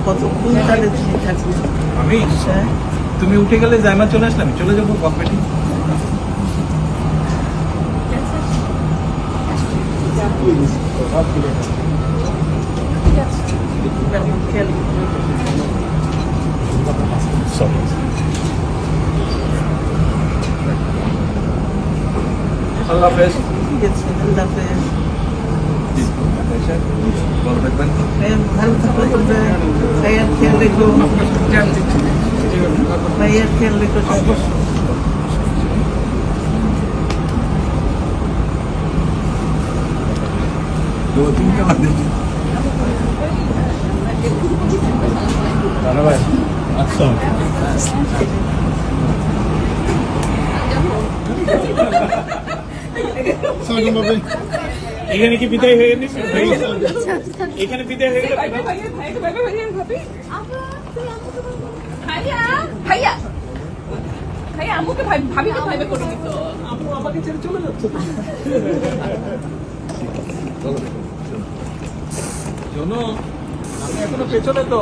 কতক্ষণ তাহলে তুমি থাকবে? আমি তুমি উঠে গেলে জায়মা চলে আসলাম, চলে যাবো ককপিটে। আল্লাহ হাফেজ। ঠিক আছে, আল্লাহ হাফেজ। ভালো থাকবেন। ভালো থাকলে তোমরা ভাইয়ার খেয়াল রেখো, ভাইয়ার খেয়াল রেখো। এখানে কি বিদায় হয়ে গেছে? এখানে বিদায় হয়ে গেল। আমাকে ছেড়ে চলে যাচ্ছে। শোনো, আমি এখনো পেছনে তো।